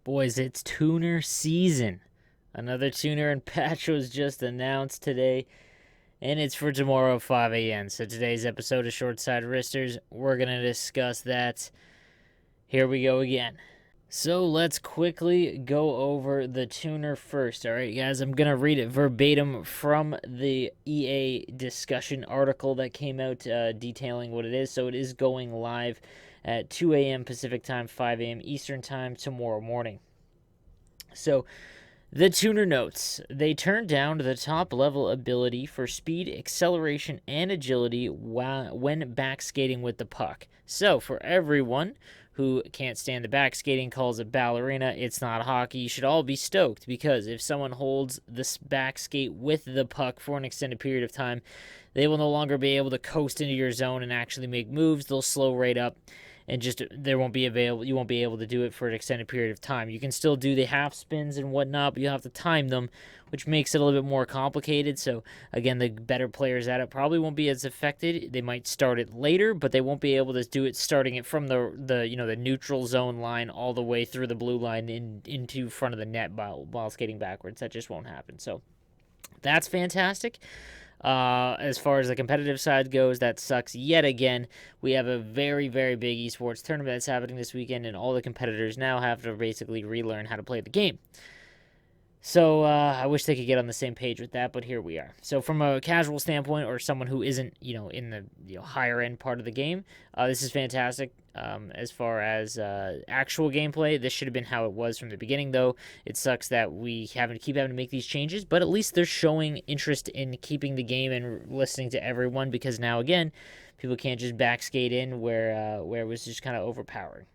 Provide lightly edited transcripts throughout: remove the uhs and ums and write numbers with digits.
Boys, it's tuner season. Another tuner and patch was just announced today, and it's for tomorrow 5 a.m. So today's episode of Short Side Wristers, we're going to discuss that. Here we go again. So let's quickly go over the tuner first. All right, guys, I'm going to read it verbatim from the EA discussion article that came out detailing what it is. So it is going live at 2 a.m. Pacific time, 5 a.m. Eastern time tomorrow morning. So the tuner notes, they turned down the top level ability for speed, acceleration, and agility when back skating with the puck. So for everyone who can't stand the back skating, calls it ballerina, it's not hockey, you should all be stoked, because if someone holds this back skate with the puck for an extended period of time, they will no longer be able to coast into your zone and actually make moves. They'll slow right up, and just you won't be able to do it for an extended period of time. You can still do the half spins and whatnot, but you have to time them, which makes it a little bit more complicated. So again, the better players at it probably won't be as affected. They might start it later, but they won't be able to do it starting it from the neutral zone line all the way through the blue line into front of the net while skating backwards. That just won't happen. So that's fantastic. As far as the competitive side goes, that sucks yet again. We have a very, very big esports tournament that's happening this weekend, and all the competitors now have to basically relearn how to play the game. So I wish they could get on the same page with that, but here we are. So from a casual standpoint, or someone who isn't, in the higher end part of the game, this is fantastic. As far as actual gameplay, this should have been how it was from the beginning, though. It sucks that we keep having to make these changes, but at least they're showing interest in keeping the game and listening to everyone, because now, again, people can't just backskate in where it was just kind of overpowered.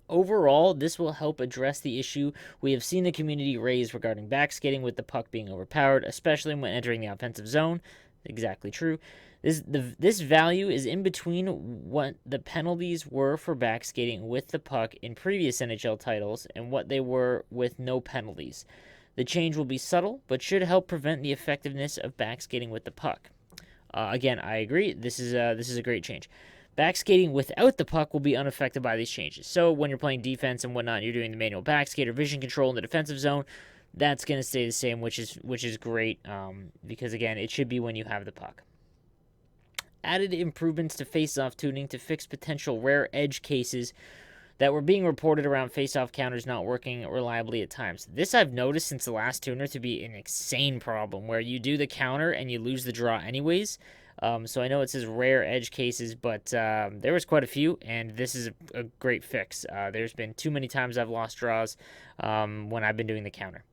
Overall, this will help address the issue we have seen the community raise regarding backskating with the puck being overpowered, especially when entering the offensive zone. Exactly true. This value is in between what the penalties were for backskating with the puck in previous NHL titles and what they were with no penalties. The change will be subtle, but should help prevent the effectiveness of backskating with the puck. Again, I agree. This is a great change. Backskating without the puck will be unaffected by these changes. So when you're playing defense and whatnot, you're doing the manual backskate or vision control in the defensive zone, that's going to stay the same, which is great, because, again, it should be when you have the puck. Added improvements to face-off tuning to fix potential rare edge cases that were being reported around face-off counters not working reliably at times. This I've noticed since the last tuner to be an insane problem, where you do the counter and you lose the draw anyways. So I know it says rare edge cases, but there was quite a few, and this is a great fix. There's been too many times I've lost draws when I've been doing the counter.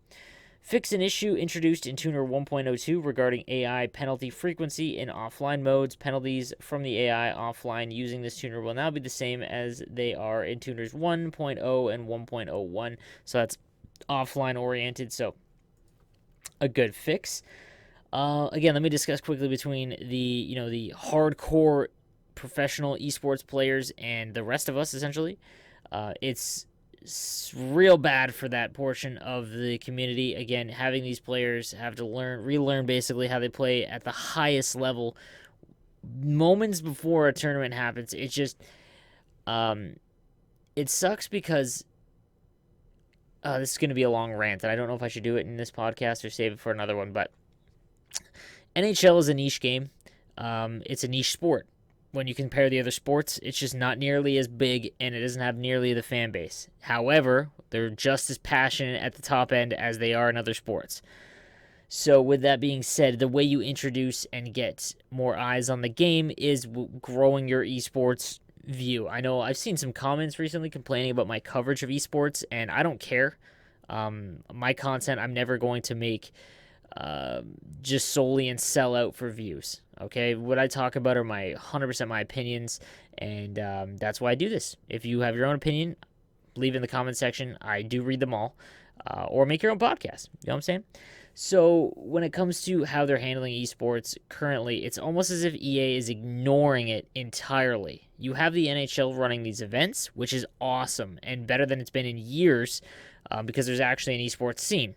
Fix an issue introduced in Tuner 1.02 regarding AI penalty frequency in offline modes. Penalties from the AI offline using this tuner will now be the same as they are in Tuners 1.0 and 1.01. So that's offline oriented. So a good fix. Again, let me discuss quickly between the hardcore professional esports players and the rest of us, essentially. It's real bad for that portion of the community. Again, having these players have to relearn basically how they play at the highest level moments before a tournament happens. It just, it sucks because this is going to be a long rant, and I don't know if I should do it in this podcast or save it for another one, but NHL is a niche game. It's a niche sport. When you compare the other sports, it's just not nearly as big, and it doesn't have nearly the fan base. However, they're just as passionate at the top end as they are in other sports. So with that being said, the way you introduce and get more eyes on the game is growing your esports view. I know I've seen some comments recently complaining about my coverage of esports, and I don't care. My content, I'm never going to make just solely and sell out for views. Okay, what I talk about are my 100% my opinions, and that's why I do this. If you have your own opinion, leave it in the comment section. I do read them all, or make your own podcast. You know what I'm saying? So when it comes to how they're handling esports currently, it's almost as if EA is ignoring it entirely. You have the NHL running these events, which is awesome and better than it's been in years, because there's actually an esports scene.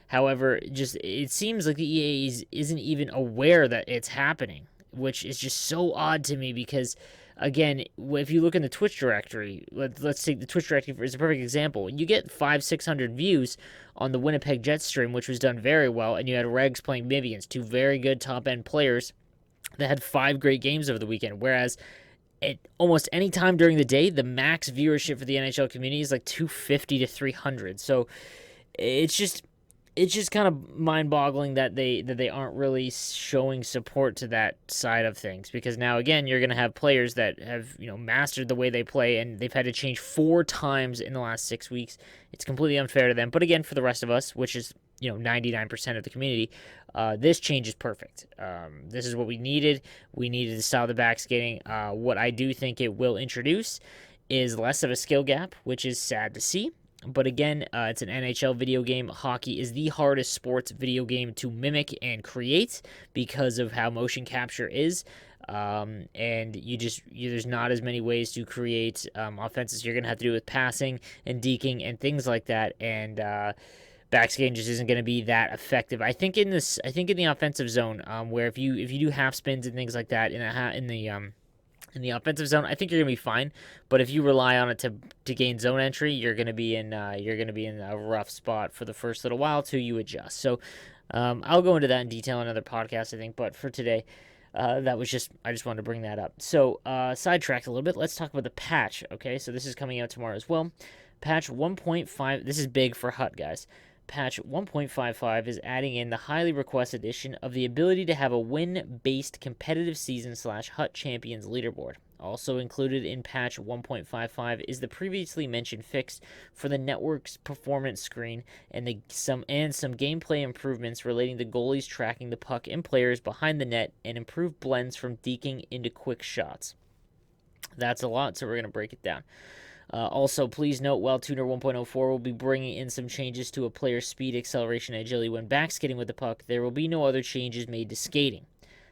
However, it seems like the EA isn't even aware that it's happening, which is just so odd to me, because again, if you look in the Twitch directory, let's take the Twitch directory as a perfect example. You get 500-600 views on the Winnipeg Jets stream, which was done very well, and you had Regs playing Mivians, two very good top-end players that had 5 great games over the weekend, whereas at almost any time during the day, the max viewership for the NHL community is like 250 to 300. So it's just kind of mind-boggling that they aren't really showing support to that side of things, because now again you're going to have players that have mastered the way they play, and they've had to change 4 times in the last 6 weeks. It's completely unfair to them, but again, for the rest of us, which is 99% of the community, this change is perfect. This is what we needed. We needed to style the back skating. What I do think it will introduce is less of a skill gap, which is sad to see. But again, it's an NHL video game. Hockey is the hardest sports video game to mimic and create because of how motion capture is. And there's not as many ways to create offenses. You're going to have to do with passing and deking and things like that. And backskating just isn't going to be that effective. I think in the offensive zone, where if you do half spins and things like that in the offensive zone, I think you're gonna be fine. But if you rely on it to gain zone entry, you're gonna be in a rough spot for the first little while till you adjust. So I'll go into that in detail in another podcast, I think. But for today, I just wanted to bring that up. So sidetracked a little bit. Let's talk about the patch. Okay, so this is coming out tomorrow as well. Patch 1.5. This is big for HUT, guys. Patch 1.55 is adding in the highly requested addition of the ability to have a win-based competitive season / HUT Champions leaderboard. Also included in patch 1.55 is the previously mentioned fix for the network's performance screen and some gameplay improvements relating to goalies tracking the puck and players behind the net, and improved blends from deking into quick shots. That's a lot, so we're going to break it down. Also, please note, while Tuner 1.04 will be bringing in some changes to a player's speed, acceleration, and agility when backskating with the puck, there will be no other changes made to skating.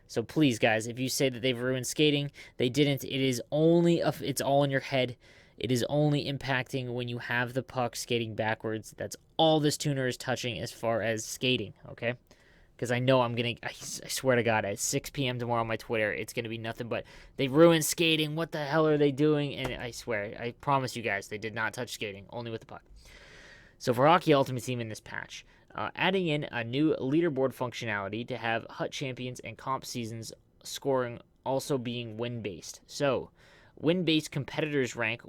So please, guys, if you say that they've ruined skating, they didn't. It's all in your head. It is only impacting when you have the puck skating backwards. That's all this tuner is touching as far as skating, okay? Because I know I swear to God, at 6 p.m. tomorrow on my Twitter, it's going to be nothing but, they ruined skating, what the hell are they doing? And I swear, I promise you guys, they did not touch skating, only with the puck. So for Hockey Ultimate Team in this patch, adding in a new leaderboard functionality to have HUT Champions and comp seasons scoring also being win-based. So, win-based competitors rank...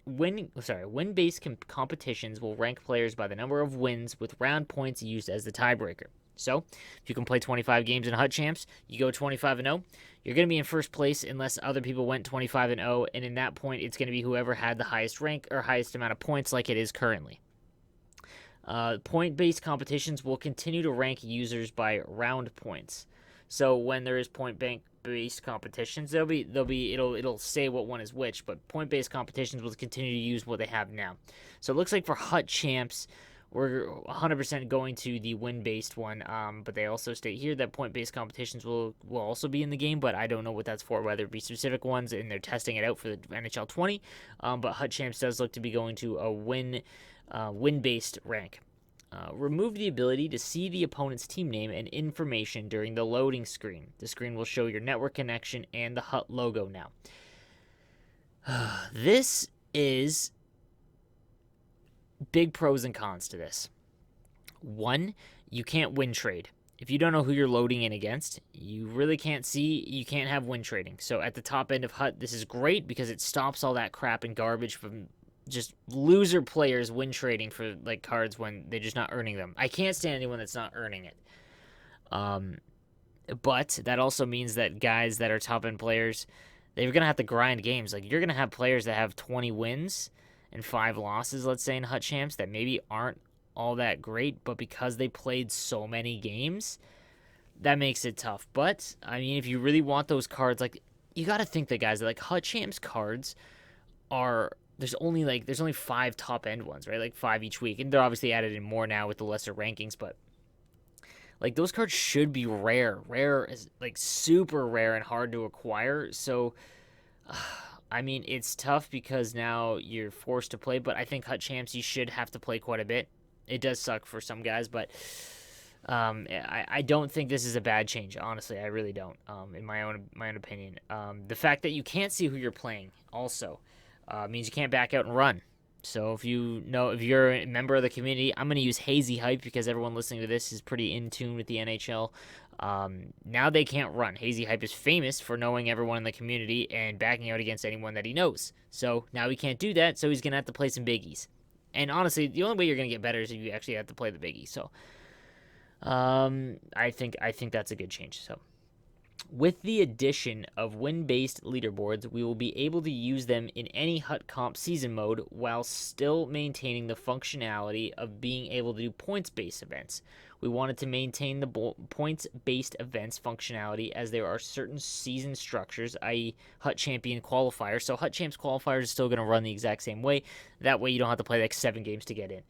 Win-based competitions will rank players by the number of wins, with round points used as the tiebreaker. So, if you can play 25 games in HUT Champs, you go 25-0, you're going to be in first place unless other people went 25-0, and in that point, it's going to be whoever had the highest rank or highest amount of points like it is currently. Point-based competitions will continue to rank users by round points. So, when there is point-based competitions, it'll say what one is which, but point-based competitions will continue to use what they have now. So, it looks like for HUT Champs, we're 100% going to the win-based one, but they also state here that point-based competitions will also be in the game, but I don't know what that's for, whether it be specific ones, and they're testing it out for the NHL 20, but HUT Champs does look to be going to a win-based rank. Remove the ability to see the opponent's team name and information during the loading screen. The screen will show your network connection and the HUT logo now. This is... big pros and cons to this. One, you can't win trade. If you don't know who you're loading in against, you really can't have win trading. So at the top end of HUT, this is great because it stops all that crap and garbage from just loser players win trading for like cards when they're just not earning them. I can't stand anyone that's not earning it. But that also means that guys that are top end players, they're going to have to grind games. Like, you're going to have players that have 20 wins and 5 losses, let's say, in HUT Champs, that maybe aren't all that great, but because they played so many games, that makes it tough. But, I mean, if you really want those cards, like, you got to think that, guys, that, like, HUT Champs cards are, there's only 5 top-end ones, right? Like, 5 each week, and they're obviously added in more now with the lesser rankings, but, like, those cards should be rare. Rare is, like, super rare and hard to acquire, so... I mean, it's tough because now you're forced to play, but I think HUT Champs, you should have to play quite a bit. It does suck for some guys, but I don't think this is a bad change. Honestly, I really don't. In my own opinion, the fact that you can't see who you're playing also means you can't back out and run. So if you're a member of the community, I'm going to use Hazy Hype because everyone listening to this is pretty in tune with the NHL. Now they can't run. Hazy Hype is famous for knowing everyone in the community and backing out against anyone that he knows. So now he can't do that. So he's going to have to play some biggies. And honestly, the only way you're going to get better is if you actually have to play the biggie. So I think that's a good change. So, with the addition of win-based leaderboards, we will be able to use them in any Hut Comp season mode while still maintaining the functionality of being able to do points-based events. We wanted to maintain the points-based events functionality as there are certain season structures, i.e. Hut Champion qualifiers. So Hut Champs qualifiers is still going to run the exact same way. That way you don't have to play like 7 games to get in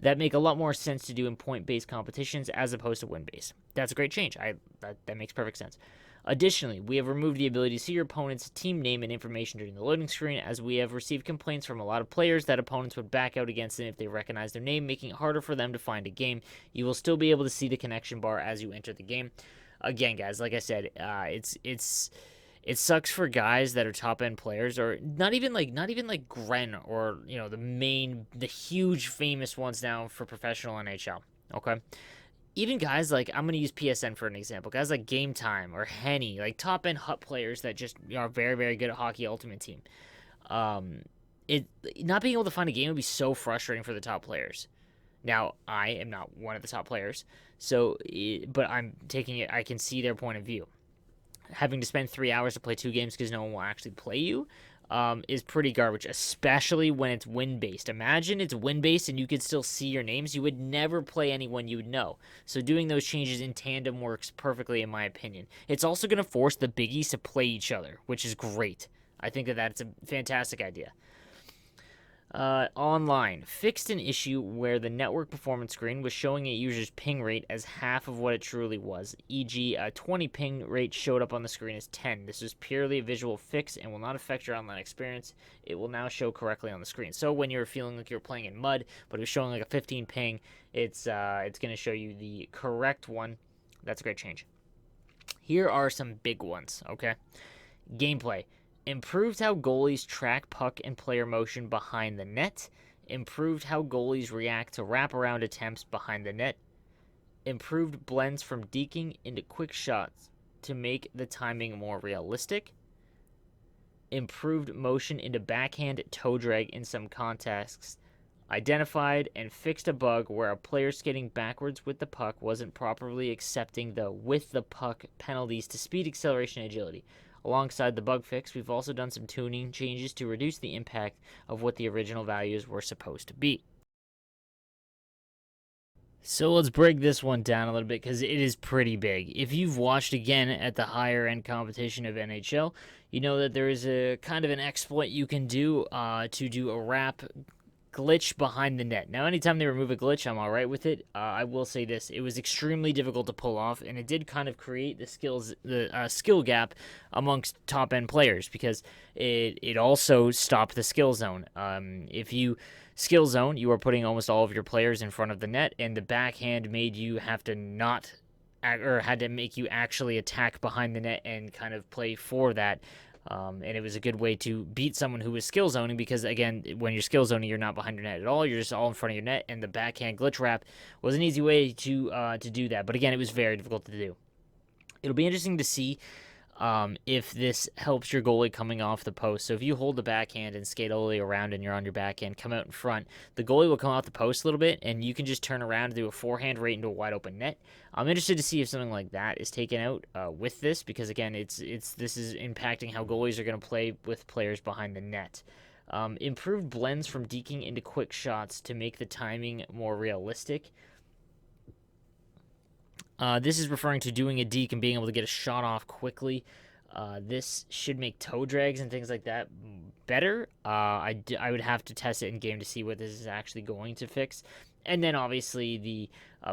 that make a lot more sense to do in point-based competitions as opposed to win-based. That's a great change. That makes perfect sense. Additionally, we have removed the ability to see your opponent's team name and information during the loading screen, as we have received complaints from a lot of players that opponents would back out against them if they recognize their name, making it harder for them to find a game. You will still be able to see the connection bar as you enter the game. Again, guys, like I said, it sucks for guys that are top end players, or not even like Gren or the huge famous ones now for professional NHL. Okay, even guys like, I'm gonna use PSN for an example. Guys like Game Time or Henny, like top end Hut players that just are very very good at Hockey Ultimate Team. Um, it not being able to find a game would be so frustrating for the top players. Now, I am not one of the top players, but I'm taking it. I can see their point of view. Having to spend 3 hours to play 2 games because no one will actually play you is pretty garbage, especially when it's win-based. Imagine it's win-based and you could still see your names. You would never play anyone you would know. So doing those changes in tandem works perfectly, in my opinion. It's also going to force the biggies to play each other, which is great. I think that's a fantastic idea. Online, fixed an issue where the network performance screen was showing a user's ping rate as half of what it truly was, e.g., a 20 ping rate showed up on the screen as 10. This is purely a visual fix and will not affect your online experience. It will now show correctly on the screen. So when you're feeling like you're playing in mud, but it was showing like a 15 ping, it's going to show you the correct one. That's a great change. Here are some big ones, okay? Gameplay. Improved how goalies track puck and player motion behind the net. Improved how goalies react to wraparound attempts behind the net. Improved blends from deking into quick shots to make the timing more realistic. Improved motion into backhand toe drag in some contexts. Identified and fixed a bug where a player skating backwards with the puck wasn't properly accepting the with the puck penalties to speed, acceleration, and agility. Alongside the bug fix, we've also done some tuning changes to reduce the impact of what the original values were supposed to be. So let's break this one down a little bit because it is pretty big. If you've watched again at the higher end competition of NHL, you know that there is a kind of an exploit you can do to do a wrap glitch behind the net. Now, anytime they remove a glitch, I'm all right with it. I will say this: it was extremely difficult to pull off, and it did kind of create the skill gap amongst top end players because it also stopped the skill zone. If you skill zone, you are putting almost all of your players in front of the net, and the backhand made you have to not. Or had to make you actually attack behind the net and kind of play for that. And it was a good way to beat someone who was skill zoning because, again, when you're skill zoning, you're not behind your net at all. You're just all in front of your net, and the backhand glitch wrap was an easy way to do that. But, again, it was very difficult to do. It'll be interesting to see if this helps your goalie coming off the post. So if you hold the backhand and skate all the way around and you're on your backhand, come out in front, the goalie will come off the post a little bit, and you can just turn around and do a forehand right into a wide open net. I'm interested to see if something like that is taken out with this because, again, this is impacting how goalies are going to play with players behind the net. Improved blends from deking into quick shots to make the timing more realistic. This is referring to doing a deke and being able to get a shot off quickly. This should make toe drags and things like that better. I would have to test it in game to see what this is actually going to fix. And then obviously the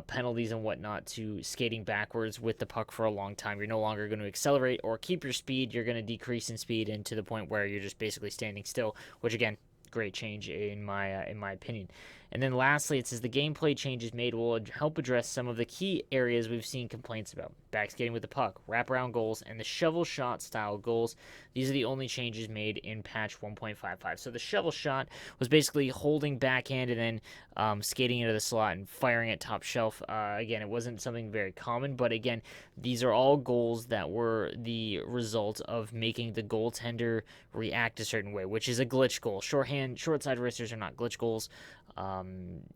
penalties and whatnot to skating backwards with the puck for a long time. You're no longer going to accelerate or keep your speed. You're going to decrease in speed and to the point where you're just basically standing still, which again, great change in my opinion. And then lastly, it says the gameplay changes made will help address some of the key areas we've seen complaints about: backskating with the puck, wraparound goals, and the shovel shot style goals. These are the only changes made in patch 1.55. So the shovel shot was basically holding backhand and then skating into the slot and firing at top shelf. Again, it wasn't something very common, but again, these are all goals that were the result of making the goaltender react a certain way, which is a glitch goal. Short side wristers are not glitch goals.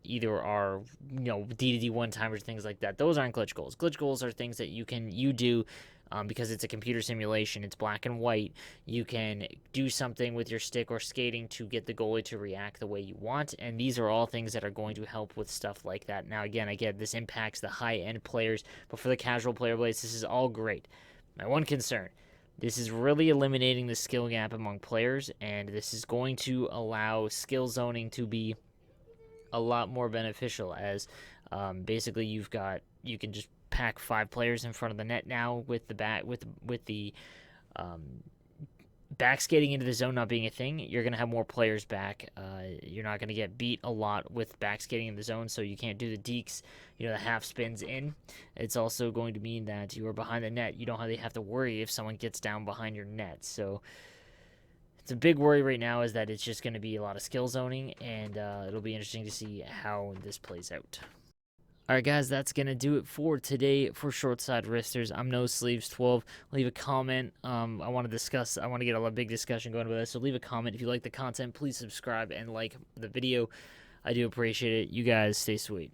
Either are D2D one timers, things like that. Those aren't glitch goals. Glitch goals are things that you do. Because it's a computer simulation, it's black and white. You can do something with your stick or skating to get the goalie to react the way you want, and these are all things that are going to help with stuff like that. Now, again, this impacts the high-end players, but for the casual player base, this is all great. My one concern: this is really eliminating the skill gap among players, and this is going to allow skill zoning to be a lot more beneficial, as basically you can just pack 5 players in front of the net now with the back skating into the zone not being a thing. You're going to have more players back. You're not going to get beat a lot with back skating in the zone, so you can't do the deeks, the half spins in. It's also going to mean that you are behind the net. You don't really have to worry if someone gets down behind your net. So it's a big worry right now, is that it's just going to be a lot of skill zoning, and it'll be interesting to see how this plays out. Alright guys, that's going to do it for today for Short Side Wristers. I'm No Sleeves 12. Leave a comment. I want to get a big discussion going with this, so leave a comment. If you like the content, please subscribe and like the video. I do appreciate it. You guys stay sweet.